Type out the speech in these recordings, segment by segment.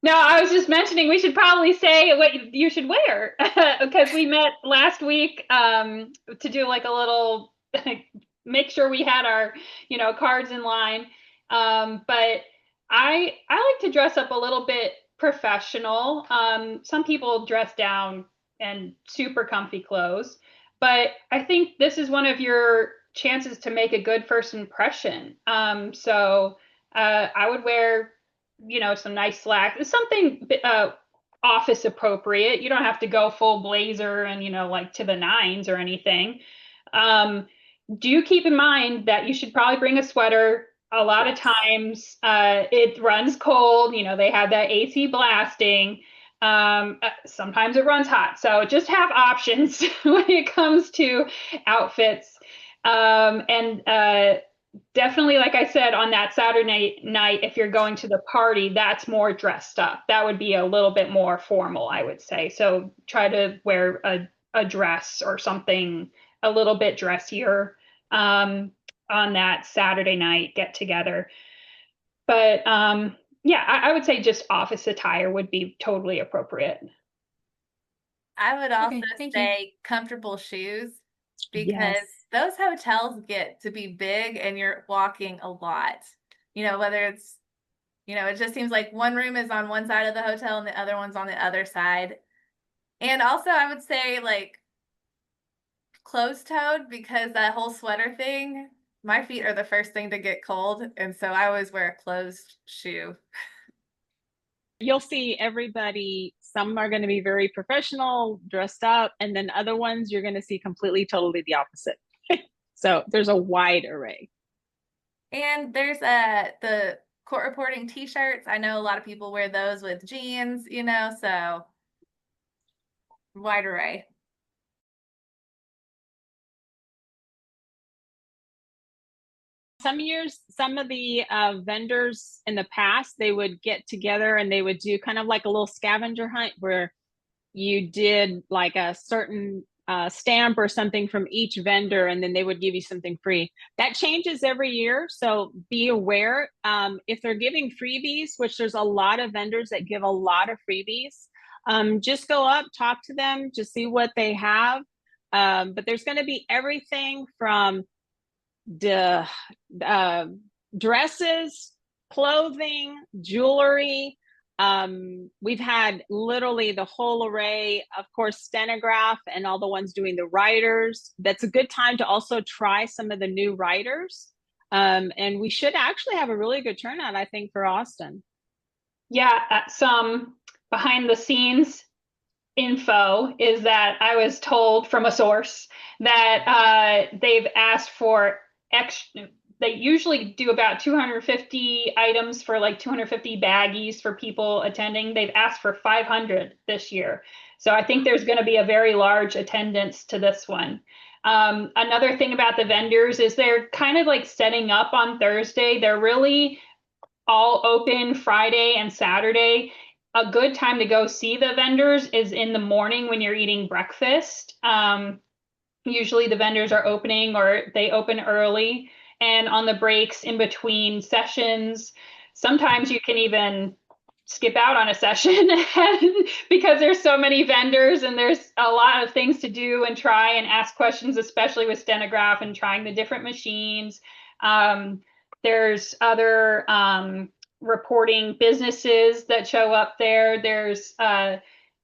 No, I was just mentioning we should probably say what you should wear because we met last week to do like a little make sure we had our cards in line. But I like to dress up a little bit professional. Some people dress down and super comfy clothes, but I think this is one of your chances to make a good first impression. So I would wear some nice slacks, something office appropriate. You don't have to go full blazer and, like to the nines or anything. Um, do keep in mind that you should probably bring a sweater. A lot of Yes. times it runs cold, they have that AC blasting. Sometimes it runs hot. So just have options when it comes to outfits. And definitely, like I said, on that Saturday night, if you're going to the party, that's more dressed up. That would be a little bit more formal, I would say. So try to wear a dress or something a little bit dressier on that Saturday night get together. But yeah, I would say just office attire would be totally appropriate. I would also Okay, thank you. say comfortable shoes because Yes. those hotels get to be big and you're walking a lot. Whether it's, it just seems like one room is on one side of the hotel and the other one's on the other side. And also, I would say like closed-toed because that whole sweater thing, my feet are the first thing to get cold. And so I always wear a closed shoe. You'll see everybody, some are going to be very professional, dressed up, and then other ones you're going to see completely, totally the opposite. So there's a wide array. And there's the court reporting t-shirts. I know a lot of people wear those with jeans, so wide array. Some years, some of the vendors in the past, they would get together and they would do kind of like a little scavenger hunt where you did like a certain stamp or something from each vendor, and then they would give you something free. That changes every year, so be aware. If they're giving freebies, which there's a lot of vendors that give a lot of freebies, just go up, talk to them, just see what they have. But there's going to be everything from the dresses, clothing, jewelry. We've had literally the whole array, of course, stenograph and all the ones doing the writers. That's a good time to also try some of the new writers. And we should actually have a really good turnout, I think, for Austin. Yeah, some behind the scenes info is that I was told from a source that they've asked for extra. They usually do about 250 items for like 250 baggies for people attending. They've asked for 500 this year. So I think there's going to be a very large attendance to this one. Another thing about the vendors is they're kind of like setting up on Thursday. They're really all open Friday and Saturday. A good time to go see the vendors is in the morning when you're eating breakfast. Usually the vendors are opening or they open early, and on the breaks in between sessions, sometimes you can even skip out on a session because there's so many vendors and there's a lot of things to do and try and ask questions, especially with stenograph and trying the different machines. There's other reporting businesses that show up there. There's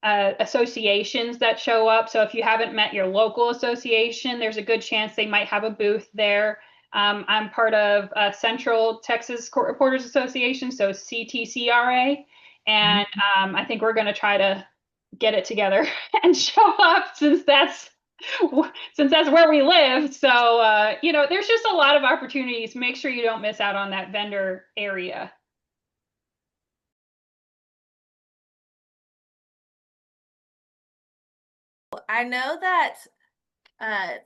associations that show up. So if you haven't met your local association, there's a good chance they might have a booth there. I'm part of Central Texas Court Reporters Association, so CTCRA, and I think we're going to try to get it together and show up since that's where we live. So there's just a lot of opportunities. Make sure you don't miss out on that vendor area. I know that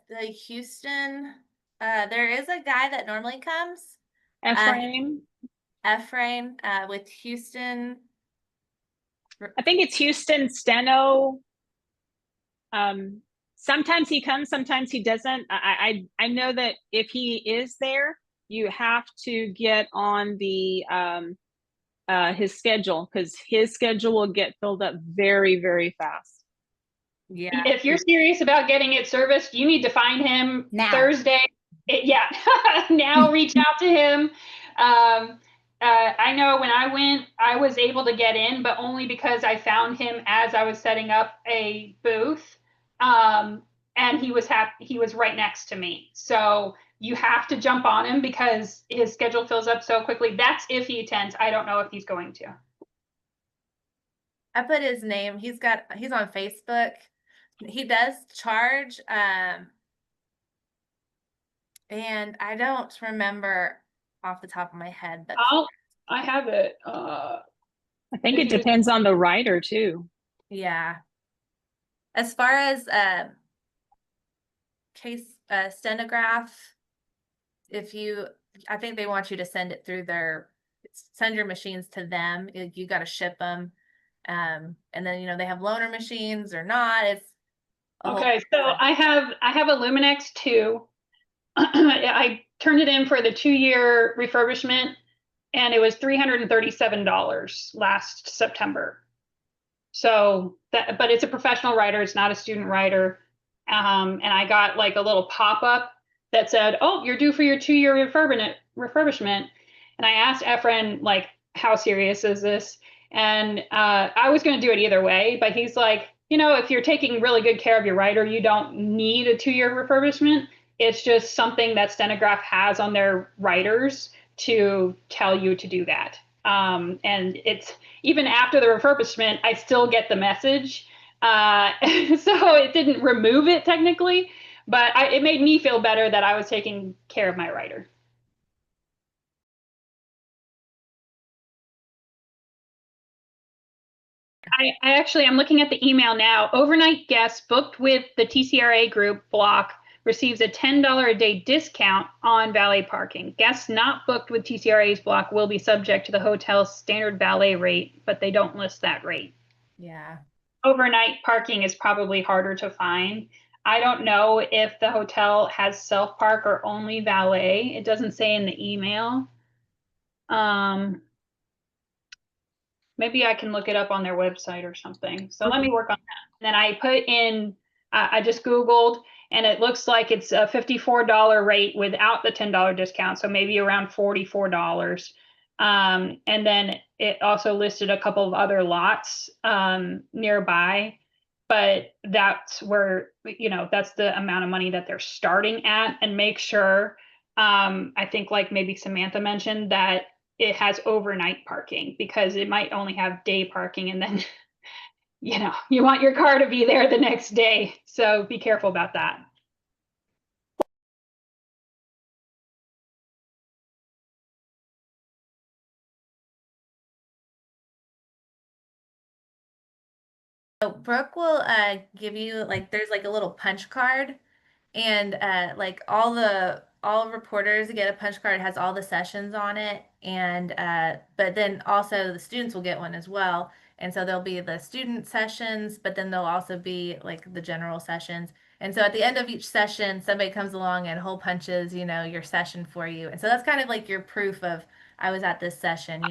the Houston, there is a guy that normally comes, uh, Ephraim, Ephraim, with Houston. I think it's Houston Steno. Sometimes he comes, sometimes he doesn't. I know that if he is there, you have to get on the his schedule, because his schedule will get filled up very, very fast. Yeah. If you're serious about getting it serviced, you need to find him Now. Thursday. Yeah, now reach out to him. I know when I went, I was able to get in, but only because I found him as I was setting up a booth. And he was right next to me. So you have to jump on him because his schedule fills up so quickly. That's if he attends. I don't know if he's going to. I put his name. He's on Facebook. He does charge, and I don't remember off the top of my head, but I have it. I think it depends on the writer too. yeah. As far as case stenograph, I think they want you to send it through send your machines to them. You got to ship them. And then, they have loaner machines or not. It's okay. So I have a Luminex 2. I turned it in for the 2-year refurbishment and it was $337 last September. So but it's a professional writer. It's not a student writer. And I got like a little pop-up that said, "Oh, you're due for your 2-year refurbishment." And I asked Efren, like, how serious is this? And I was going to do it either way, but he's like, if you're taking really good care of your writer, you don't need a 2-year refurbishment. It's just something that Stenograph has on their writers to tell you to do that. And it's even after the refurbishment, I still get the message. So it didn't remove it technically, but it made me feel better that I was taking care of my writer. I'm looking at the email now. Overnight guests booked with the TCRA group block receives a $10 a day discount on valet parking. Guests not booked with TCRA's block will be subject to the hotel's standard valet rate, but they don't list that rate. Yeah. Overnight parking is probably harder to find. I don't know if the hotel has self-park or only valet. It doesn't say in the email. Maybe I can look it up on their website or something. So let me work on that. And then I put in, I just Googled, and it looks like it's a $54 rate without the $10 discount. So maybe around $44. And then it also listed a couple of other lots nearby. But that's where, that's the amount of money that they're starting at. And make sure, I think like maybe Samantha mentioned that it has overnight parking, because it might only have day parking, and then you want your car to be there the next day. So be careful about that. So Brooke will give you there's a little punch card, and all reporters get a punch card. It has all the sessions on it, and but then also the students will get one as well. And so there'll be the student sessions, but then there'll also be the general sessions. And so at the end of each session, somebody comes along and hole punches, your session for you. And so that's kind of your proof of I was at this session,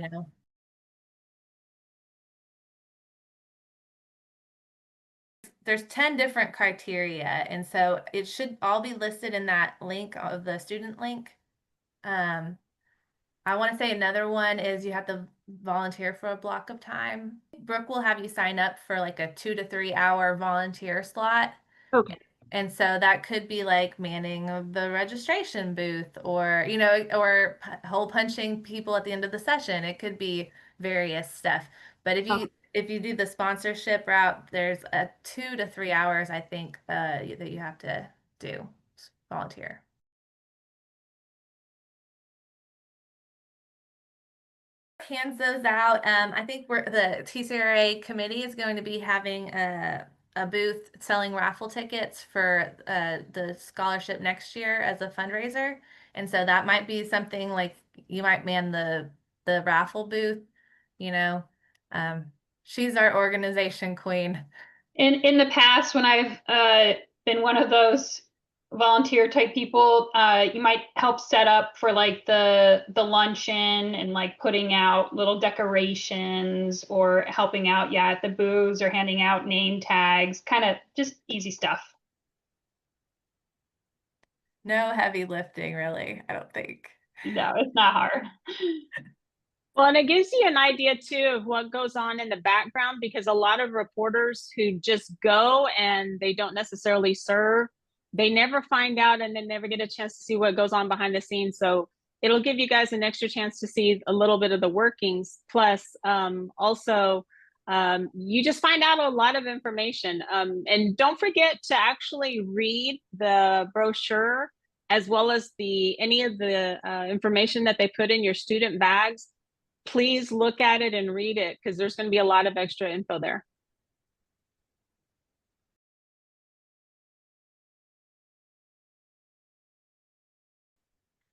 There's 10 different criteria, and so it should all be listed in that link of the student link. I want to say another one is you have to volunteer for a block of time. Brooke will have you sign up for a 2 to 3 hour volunteer slot. Okay. And so that could be manning of the registration booth, or or hole punching people at the end of the session. It could be various stuff. But if you do the sponsorship route, there's a 2 to 3 hours, I think, that you have to do volunteer. Hands those out. I think the TCRA committee is going to be having a booth selling raffle tickets for the scholarship next year as a fundraiser, and so that might be something you might man the raffle booth. She's our organization queen. In the past, when I've been one of those volunteer type people. You might help set up for like the luncheon and like putting out little decorations or helping out, yeah, at the booths or handing out name tags, kind of just easy stuff. No heavy lifting, really, I don't think. No, it's not hard. Well, and it gives you an idea too of what goes on in the background, because a lot of reporters who just go and they don't necessarily serve, they never find out and then never get a chance to see what goes on behind the scenes. So it'll give you guys an extra chance to see a little bit of the workings. Plus, also, you just find out a lot of information. And don't forget to actually read the brochure as well as any of the information that they put in your student bags. Please look at it and read it, because there's going to be a lot of extra info there.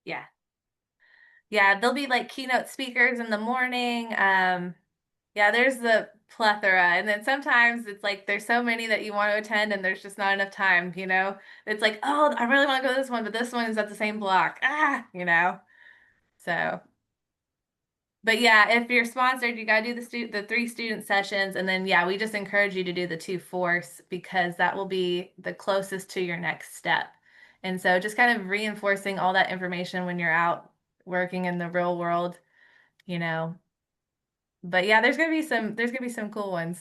Yeah. Yeah, there'll be like keynote speakers in the morning. Yeah, there's the plethora. And then sometimes it's like there's so many that you want to attend and there's just not enough time, you know? It's like, oh, I really want to go to this one, but this one is at the same block. You know? So, but yeah, if you're sponsored, you got to do the 3 student sessions. And then, yeah, we just encourage you to do the 2 force, because that will be the closest to your next step. And so just kind of reinforcing all that information when you're out working in the real world, you know. But yeah, there's gonna be some cool ones.